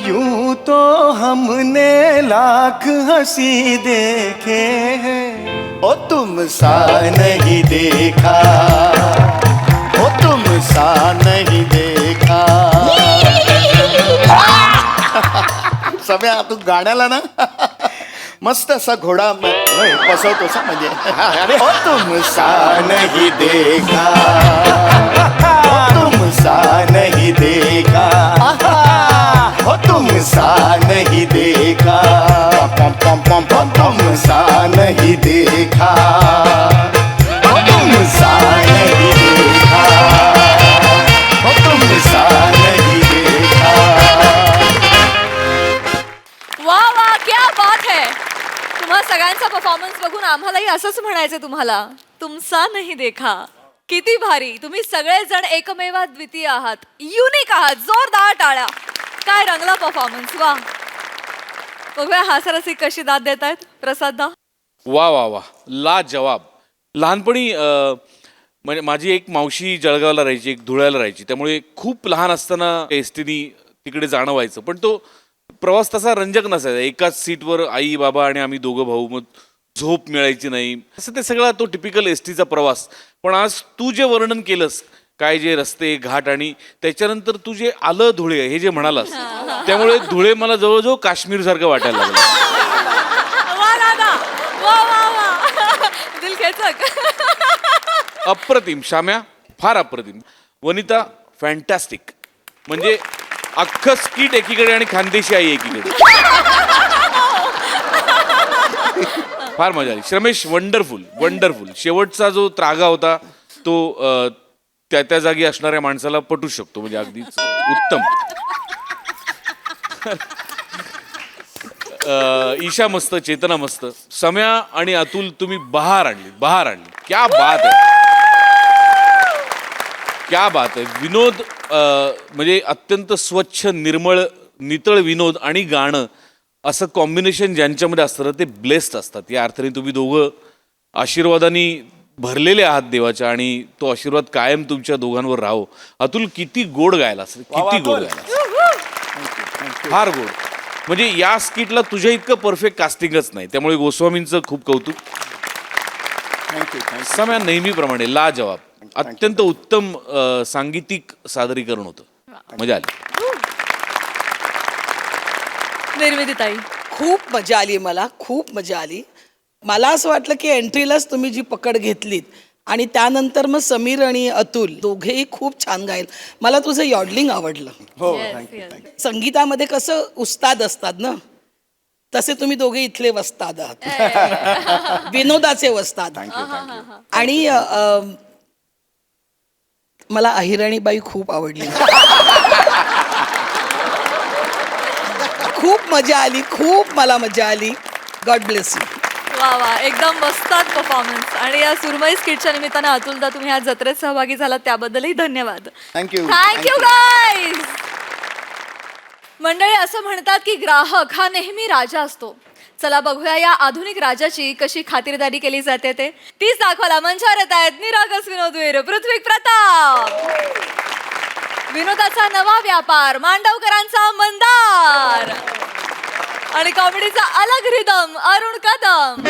यूं तो हमने लाख हंसी देखे हैं ओ तुम सा नहीं देखा, ओ तुम सा नहीं देखा. सम्या तू गाण्याला ना मस्त असा घोडा बसवतोस म्हणजे. ओ तुम सा नहीं देखा, ओ तुम सा नहीं देखा, ओ तुम सा नहीं देखा, पम पम पम पम तुम सा नहीं देखा, ओ तुम सा नहीं देखा, ओ तुम सा नहीं देखा. वा वा, क्या बात है. तुम्हा सगळ्यांचा परफॉर्मन्स बघून आम्हालाही असंच म्हणायचं तुम्हाला, तुमचा नाही देखा. किती भारी. तुम्ही सगळेजण एकमेवा द्वितीय आहात, युनिक आहात. जोरदार टाळ्या. काय रंगला परफॉर्मन्स. वा. बघूया हास्यरसिक कशी दाद देत आहेत. प्रसाद दा. वा वा वा, ला जवाब. लहानपणी म्हणजे माझी एक मावशी जळगावला राहायची, एक धुळ्याला राहायची. त्यामुळे खूप लहान असताना एस टीनी तिकडे जाणं व्हायचं. पण तो प्रवास तसा रंजक नसायचा. एकाच सीटवर आई बाबा आणि आम्ही दोघं भाऊ. मग झोप मिळायची नाही. असं ते सगळा तो टिपिकल एस टीचा प्रवास. पण आज तू जे वर्णन केलंस, काय जे रस्ते घाट आणि त्याच्यानंतर तू जे आलं धुळे हे जे म्हणालास, त्यामुळे धुळे मला जवळजवळ काश्मीर सारखं वाटायला लागलं. वा दादा, वा वा वा. दिल खेचक. अप्रतिम. शाम्या फार अप्रतिम. वनिता फॅन्टॅस्टिक. म्हणजे अख्खं स्किट एकीकडे आणि खानदेशी आई एकीकडे. फार मजा आली. श्रमेश वंडरफुल वंडरफुल. शेवटचा जो त्रागा होता तो त्या त्या जागी असणाऱ्या माणसाला पटू शकतो. म्हणजे अगदीच उत्तम. ईशा मस्त, चेतना मस्त. सम्या आणि अतुल तुम्ही बहार आणली, बहार आणली. क्या बात आहे, क्या बात आहे. विनोद म्हणजे अत्यंत स्वच्छ, निर्मळ, नितळ विनोद आणि गाणं असं कॉम्बिनेशन ज्यांच्यामध्ये असतं ना, ते ब्लेस्ड असतात. या अर्थाने तुम्ही दोघं आशीर्वादाने भरलेले आहात देवाच्या, आणि तो आशीर्वाद कायम तुमच्या दोघांवर राहो. अतुल किती गोड गायला, किती गोड गायला, फार गोड. म्हणजे या स्किटला तुझ्या इतकं परफेक्ट कास्टिंगच नाही. त्यामुळे गोस्वामींचं खूप कौतुक. सम्या नेहमीप्रमाणे ला जवाब. अत्यंत उत्तम सांगीतिक सादरीकरण होतं. मजा आली. निर्मितीताई. खूप मजा आली. मला खूप मजा आली. मला असं वाटलं की एंट्रीलाच तुम्ही जी पकड घेतलीत आणि त्यानंतर मग समीर आणि अतुल दोघेही खूप छान गायल. मला तुझं यॉडलिंग आवडलं. हो, संगीतामध्ये कसं उस्ताद असतात ना, तसे तुम्ही दोघे इथले वस्ताद आहात. विनोदाचे वस्ताद. आणि मला अहिराणीबाई खूप आवडली. खूप मजा आली, खूप मला मजा आली. God bless you. वा वा, एकदम मस्तात परफॉर्मन्स. आणि या सुरमई स्किटच्या निमित्तानं अतुलदा तुम्ही आज जत्रेत सहभागी झालात, त्याबद्दलही धन्यवाद. थँक्यू. Thank you guys. मंडळी, असं म्हणतात की ग्राहक हा नेहमी राजा असतो. चला बघूया या आधुनिक राजाची कशी खातिरदारी केली जाते ते. तीच दाखवायला मंचावर येत आहेत निरागस विनोदवीर पृथ्वी प्रताप, विनोदाचा नवा व्यापार मांडवकरांचा मंदार, आणि कॉमेडीचा अलग रिदम अरुण कदम.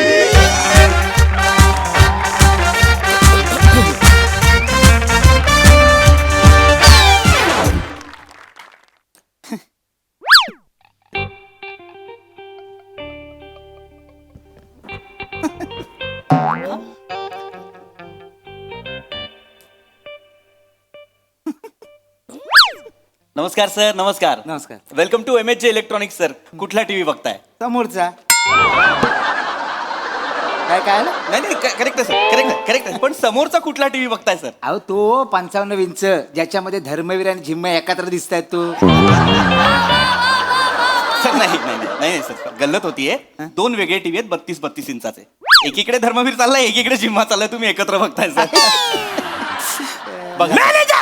नमस्कार सर. नमस्कार. नमस्कार. Welcome to MHJ electronics sir. कुठला टीव्ही बघताय? समोरचा काय काय आलं? नाही करेक्ट सर. करेक्ट पण समोरचा कुठला टीव्ही बघताय सर? अहो तो 55 इंच ज्याच्यामध्ये धर्मवीर आणि झिम्मा एकत्र दिसत आहेत तो. सर नाही सर गल्लत होतीये. 2 वेगळे टीव्ही आहेत 32 इंचाचे. एकीकडे धर्मवीर चाललाय एकीकडे जिम्मा चाललाय. तुम्ही एकत्र बघताय सर. मॅनेजर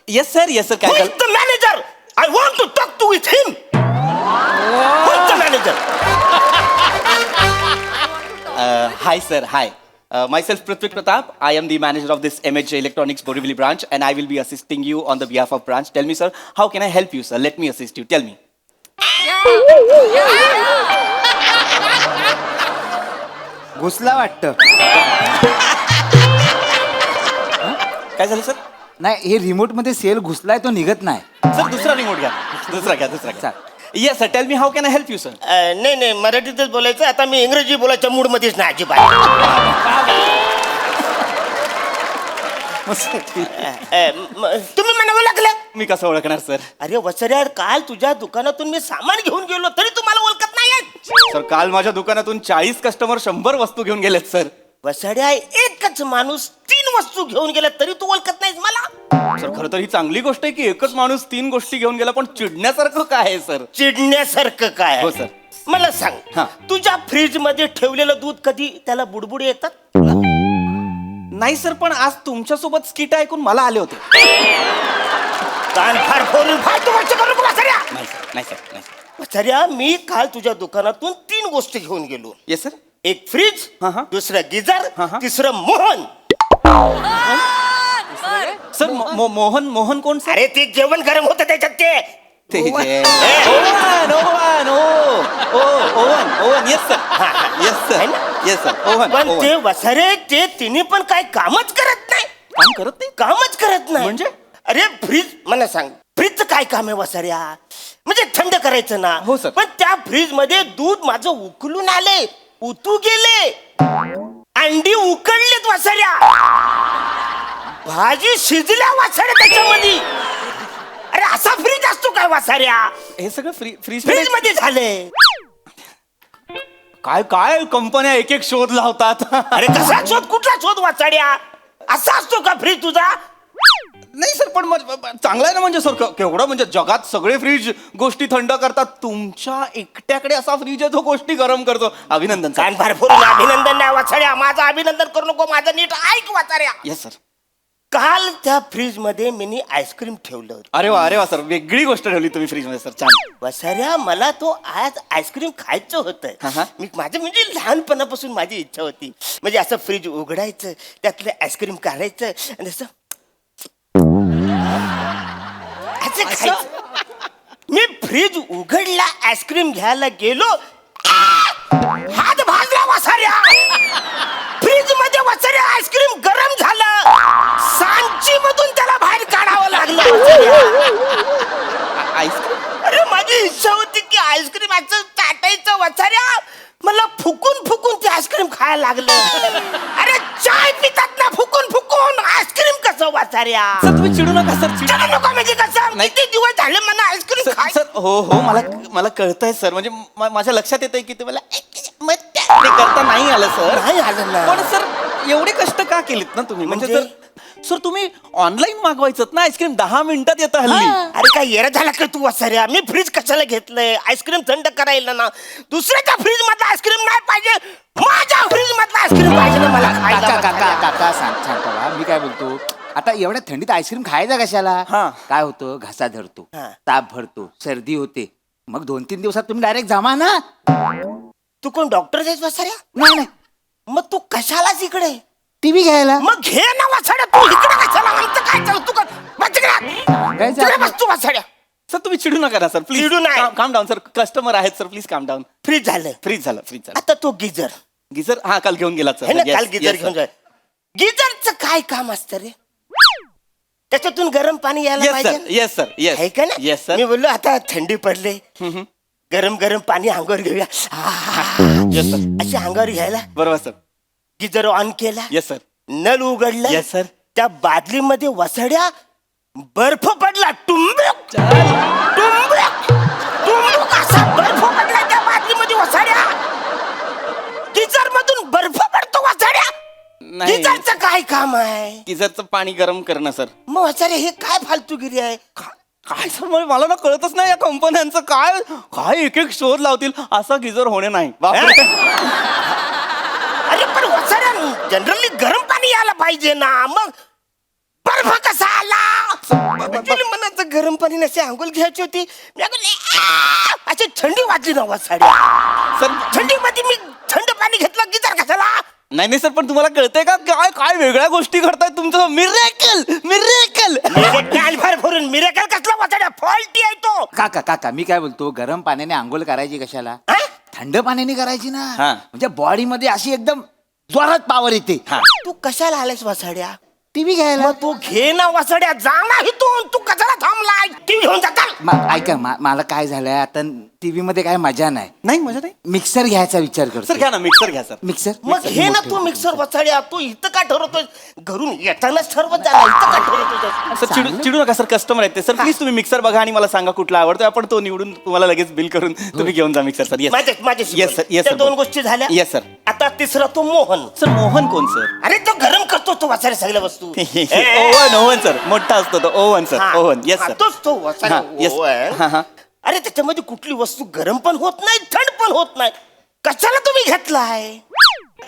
येस सर काय झालं? The manager I want to talk to with him. The manager. Hi sir, hi. Myself Prithvik Pratap. I am the manager of this MHJ Electronics Borivali branch and I will be assisting you on the behalf of branch. Tell me sir, how can I help you sir? Let me assist you. Tell me. घुसला वाटतं. काय झालं सर? नाही हे रिमोट मध्ये सेल घुसलाय तो निघत नाही. सर दुसरा रिमोट घ्या. दुसरा घ्या. Yes sir, tell me how can I help you sir? नाही मराठीतच बोलायचं. आता मी इंग्रजी बोलायच्या मूड मध्येच नाही अजिबात. तुम्ही म्हणावं लागलं. मी कसं ओळखणार सर? अरे वसऱ्या काल तुझ्या दुकानातून मी सामान घेऊन गेलो तरी तुम्हाला ओळखत नाही. सर काल माझ्या दुकानातून 40 कस्टमर 100 वस्तू घेऊन गेलेत सर. वसड्या एकच माणूस 3 वस्तू घेऊन गेला तरी तू ओळखत नाहीस मला. सर खरं तर ही चांगली गोष्ट आहे की एकच माणूस 3 गोष्टी घेऊन गेला पण चिडण्यासारखं काय आहे सर? चिडण्यासारखं काय आहे? हो सर. मला सांग हा. तुझ्या फ्रीज मध्ये ठेवलेलं दूध कधी त्याला बुडबुडे येतात? नाही सर पण आज तुमच्यासोबत स्किट ऐकून मला आले होते. कान फार फोडून फालतू गोष्ट करू नको वसऱ्या. नाही सर. वसऱ्या मी काल तुझ्या दुकानातून 3 गोष्टी घेऊन गेलो. Yes sir. एक फ्रीज, हा. दुसरं गिझर, हा. तिसरं मोहन. सर मोहन कोण सर? अरे ते जेवण गरम होतं त्याच्यात ते. पण ते वसरे ते तिने पण काय कामच करत नाही. कामच करत नाही म्हणजे? अरे फ्रीज मला सांग फ्रीजचं काय काम आहे वसऱ्या? म्हणजे थंड करायचं ना. हो, सर. पण त्या फ्रीज मध्ये दूध माझं उकलून आले उतू गेले. अंडी उकडलेत वसऱ्या. भाजी शिजल्या वसऱ्या त्याच्यामध्ये. अरे असा फ्रीज असतो काय वसऱ्या? हे सगळं फ्रीज फ्रीज मध्ये झाले. काय कंपन्या एक एक शोध लावतात. अरे कसा शोध कुठला शोध वाचाड्या? असा असतो का फ्रीज तुझा? नाही सर पण चांगलं आहे ना म्हणजे सर केवढं म्हणजे जगात सगळे फ्रीज गोष्टी थंड करतात. तुमच्या एकट्याकडे असा फ्रीज आहे जो गोष्टी गरम करतो. अभिनंदन कान भरपूर अभिनंदन नाही वाचाड्या. माझं अभिनंदन करू नको. माझं नीट ऐक वाचाड्या. Yes sir. काल त्या फ्रीज मध्ये मी आईस्क्रीम ठेवलं होतं. अरे वा सर वेगळी गोष्ट ठेवली तुम्ही फ्रीज मध्ये सर. छान. वसाऱ्या मला तो आज आईस्क्रीम खायचं हा. होतं. मी माझं म्हणजे लहानपणापासून माझी इच्छा होती. म्हणजे असं फ्रीज उघडायचं त्यातलं आईस्क्रीम काढायचं आणि असं खायचं. मी फ्रीज उघडला आईस्क्रीम घ्यायला गेलो हात भाजला वसाऱ्या. फ्रीज मध्ये वसाऱ्या आईस्क्रीम गरम झालं. सांची मधून त्याला बाहेर काढावं लागलं. आईस्क्रीम. अरे माझी इच्छा होती की आईस्क्रीम असं चाटायचं वसाऱ्या. मला फुकून ते आईस्क्रीम खायला लागलं. अरे चाय पितात ना फुकून आईस्क्रीम कसं वसाऱ्या? सर तुम्ही चिडू नका सर. चिडू नको म्हणजे कसं? किती दिवस झाले मला आईस्क्रीम खाय. सर हो मला कळतंय सर म्हणजे माझ्या लक्षात येतंय की तुम्हाला ते करता नाही आलं सर. नाही आलं ना. पण सर एवढे कष्ट का केलेत ना तुम्ही? म्हणजे सर तुम्ही ऑनलाईन मागवायचं ना आईस्क्रीम 10 मिनिटात येतं हल्ली. अरे काय येरा झाला का तू वसाऱ्या? मी फ्रीज कशाला घेतलंय? आईस्क्रीम थंड करायला ना. दुसऱ्याच्या फ्रीज मधला आईस्क्रीम नाही पाहिजे. माझ्या फ्रीज मधला आईस्क्रीम पाहिजे ना मला खायला. काका सांग बाबा मी काय बोलतो. आता एवढ्या थंडीत आईस्क्रीम खायचा कशाला? हा. काय होतं घसा धरतो हा. ताप भरतो सर्दी होते. मग 2-3 दिवसात तुम्ही डायरेक्ट जमा ना. तू कोण डॉक्टर आहेस वसाऱ्या? नाही मग तू कशालाच इकडे? टीव्ही घ्यायला. मग घे ना वसाड्या. तू इकडे कशाला? आमचं काय चालू? तू काय चालू? बस तू वसाड्या. सर तुम्ही चिडू नका ना सर प्लीज. चिडू नाही. काम डाऊन सर. कस्टमर आहेत सर प्लीज काम डाऊन. फ्रीज झालं. फ्रीज झालं. आता तो गिझर गिझर हा काल घेऊन गेला है ना. सर. काल गिझर घेऊन जाय. गिझरचं काय काम असतं रे? त्याच्यातून गरम पाणी यायला पाहिजे. येस सर येस आहे का ना? Yes sir. मी बोललो आता थंडी पडले गरम पाणी अंगावर घेऊया. येस सर अशी अंगावर घ्यायला बरोबर सर. गिझर ऑन केला. येस सर नळ उघडलं. Yes sir. त्या बादलीमध्ये वसड्या बर्फ पडला टुंबुक टुंबुक टुंबुक असा बर्फ पडला त्या बादलीमध्ये वसड्या गिझर मधून बर्फ पडतो वसड्या नाही. गिझरचं काय काम आहे गिझरचं पाणी गरम करणं सर. मग वसड्या हे काय फालतूगिरी आहे काय सर मला ना कळतच नाही या कंपन्यांचं काय काय एक एक शोध लावतील असा गिझर होणे नाही. बापरे. अरे पण वसड्या जनरली गरम पाणी यायला पाहिजे ना मग बर्फ कसा आला Actually मला गरम पाणी नसे आंघोळ घ्यायची होती मी अशी थंडी वाजली ना वसाड्या सर थंडीमध्ये मी थंड पाणी घेतलं गिझर कशाला नाही नाही सर पण तुम्हाला कळतंय का काय काय वेगळ्या गोष्टी घडतायत तुमचं मिरेकल मिरेकल. भर भरून मिरेकल कसला वसाड्या फॉल्टी आहे तो काका काका मी काय बोलतो गरम पाण्याने आंघोळ करायची कशाला हा? थंड पाण्याने करायची ना हा. म्हणजे बॉडी मध्ये अशी एकदम जोरात पावर येते. तू कशाला आलास वसाड्या टीव्ही घ्यायला मग तू घे ना वसाड्या जा ना इथून तू कशाला थांबलाय टीव्ही घेऊन जाताल ऐका मला काय झालंय आता टीव्ही मध्ये काय मजा नाही. नाही मजा नाही. मिक्सर घ्यायचा विचार करतो. सर घ्या ना मिक्सर घ्या सर. मिक्सर मग घे ना तू मिक्सर वसाड्या तू इथं का ठरवतोय घरून येतानाच ठरवत जा ना, इथं का ठरवतोय सर चिडू नका सर कस्टमर आहेत ते सर प्लीज तुम्ही मिक्सर बघा आणि मला सांगा कुठला आवडतो आपण तो निवडून तुम्हाला लगेच बिल करून तुम्ही घेऊन जा mixer sir. Yes sir yes त्या सर दोन गोष्टी झाल्या येस सर. आता तिसरा तो मोहन सर मोहन कोण सर. अरे तो गरम करतो तो वसाड्या सगळ्या वस्तू ओव्हन ओव्हन सर मोठा असतो तो ओव्हन सर हा, ओव्हन येस हा, सर. तोच तो वसाड्या हा, yes. ओव्हन. हा, हा. अरे त्याच्यामध्ये कुठली वस्तू गरम पण होत नाही थंड पण होत नाही कशाला तुम्ही घेतलाय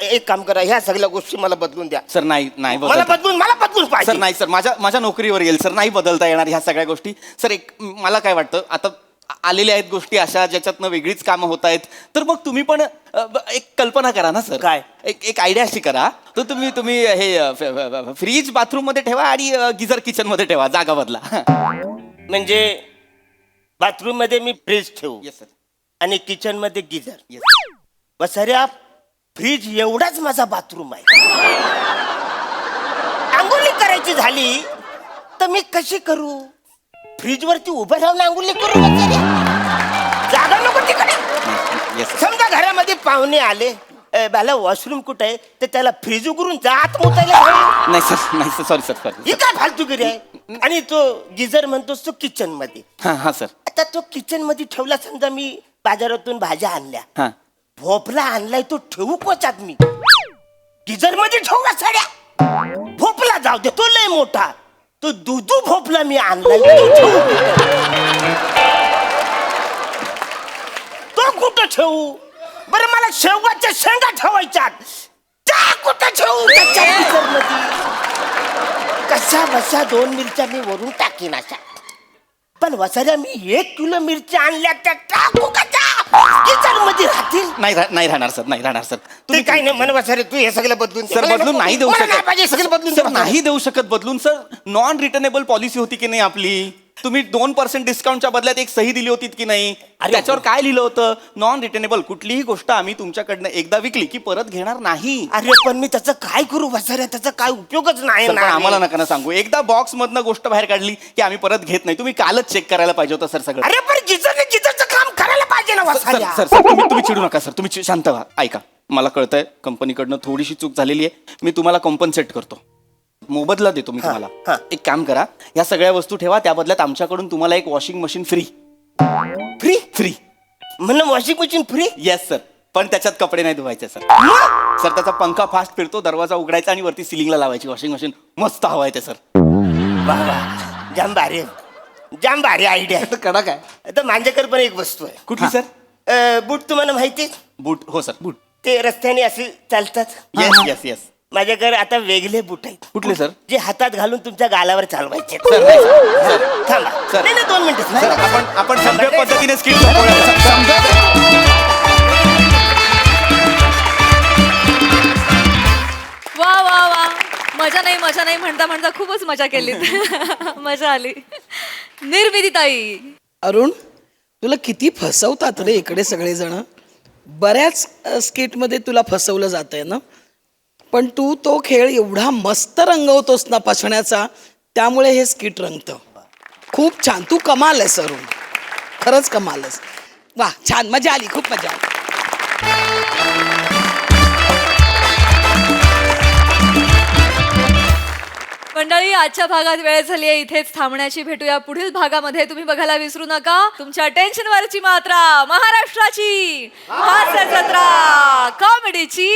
एक काम करा ह्या सगळ्या गोष्टी मला बदलून द्या सर नाही नाही मला बदलून सर पाहिजे नाही सर माझ्या नोकरीवर येईल सर नाही बदलता येणार ह्या सगळ्या गोष्टी सर. एक मला काय वाटतं आता आलेल्या आहेत गोष्टी अशा ज्याच्यातनं वेगळीच कामं होत आहेत तर मग तुम्ही पण एक कल्पना करा ना सर. काय? एक आयडिया अशी करा तर तुम्ही हे फ्रीज बाथरूम मध्ये ठेवा आणि गिझर किचन मध्ये ठेवा जागा बदला. म्हणजे बाथरूम मध्ये मी फ्रीज ठेवू येस सर. आणि किचन मध्ये गिझर येस. बसाऱ्या फ्रीज एवढाच माझा बाथरूम आहे आंघोळी करायची झाली तर मी कशी करू फ्रीज वरती उभं राहून आंघोळी करू बसाऱ्या? जागा नको तिकडे येस सर. समजा घरामध्ये पाहुणे आले मला वॉशरूम कुठे आहे तर त्याला फ्रीज उघडून जात मुतायला हवं. नाही सर सॉरी सर सॉरी. ही काय फालतूगिरी आहे आणि तो गिझर म्हणतोस तो किचन मध्ये हा सर. आता तो किचन मध्ये ठेवला समजा मी बाजारातून भाज्या आणल्या हा भोपला आणलाय तो ठेवू कोचात मी गिझर मध्ये ठेवू का साड्या भोपला जाऊ दे तो लय मोठा तो दुधू भोपला मी आणलाय तो ठेवू तो कुठं ठेवू बरं मला शेवगाच्या शेंगा ठेवायच्यात त्या कुठं ठेवू त्याच्या गिझर मध्ये कशा बशा 2 मिरच्या मी वरून टाकीन अशा पण वसाऱ्या मी 1 किलो मिरच्या आणल्या त्या टाकू कशा गिझर मध्ये राहतील नाही राहणार सर नाही राहणार सर. तुम्ही काय नाही म्हण वसारे तू हे सगळं बदलून दे. सर बदलून नाही देऊ मला शकत पाहिजे सगळं बदलून सर दे. नाही देऊ शकत बदलून सर. नॉन रिटर्नेबल पॉलिसी होती की नाही आपली तुम्ही 2% डिस्काउंटच्या बदल्यात एक सही दिली होती की नाही त्याच्यावर काय लिहिलं होतं नॉन रिटर्नेबल कुठलीही गोष्ट आम्ही तुमच्याकडनं एकदा विकली की परत घेणार नाही. अरे पण मी त्याचं काय करू वसाऱ्या त्याचा काय उपयोगच नाही सर, पण ना आम्हाला नका ना सांगू एकदा बॉक्स मधनं गोष्ट बाहेर काढली की आम्ही परत घेत नाही तुम्ही कालच चेक करायला पाहिजे होतं सर सगळं. अरे पण गिझरचं काम करायला पाहिजे ना सर वसाऱ्या सर सर तुम्ही चिडू नका सर तुम्ही शांत व्हा ऐका मला कळतंय कंपनीकडनं थोडीशी चूक झालेली आहे मी तुम्हाला कॉम्पन्सेट करतो मोबदला देतो मी हा. तुम्हाला. एक काम करा या सगळ्या वस्तू ठेवा त्या बदल्यात आमच्याकडून तुम्हाला एक washing machine free free free. म्हणून washing machine free yes sir पण त्याच्यात कपडे नाही धुवायचे सर. सर त्याचा पंखा फास्ट फिरतो दरवाजा उघडायचा आणि वरती सिलिंगला लावायची वॉशिंग मशीन मस्त हवा आहे ते सर. वा वा जाम भारी आयडिया कडा काय आता माझ्याकडे पण एक वस्तू आहे कुठली सर. बूट तुम्हाला माहिती बूट हो सर बूट ते रस्त्याने असे चालतात येस येस येस. माझ्याकडे आता वेगळे बूट आहेत कुठले सर. जे हातात घालून तुमच्या गालावर चालवायचे सर नाही सर. थांबा सर. नाही 2 मिनिटं सर आपण सभ्य पद्धतीने स्किल वा वा वा मजा नाही म्हणता म्हणता खूपच मजा केली मजा आली. निर्मितीताई अरुण तुला किती फसवतात रे इकडे सगळेजण बऱ्याच स्किटमध्ये तुला फसवलं जात आहे ना पण तू तो खेळ एवढा मस्त रंगवतोस ना फसण्याचा त्यामुळे हे स्किट रंगतं खूप छान तू कमाल आहेस अरुण खरंच कमाल आहेस वा छान मजा आली खूप मजा आली. मंडळी आजच्या भागात वेळ झाली आहे इथेच थांबण्याची. भेटूया पुढील भागामध्ये. तुम्ही बघायला विसरू नका तुमच्या टेन्शनवरची मात्रा, महाराष्ट्राची हास्य जत्रा, कॉमेडीची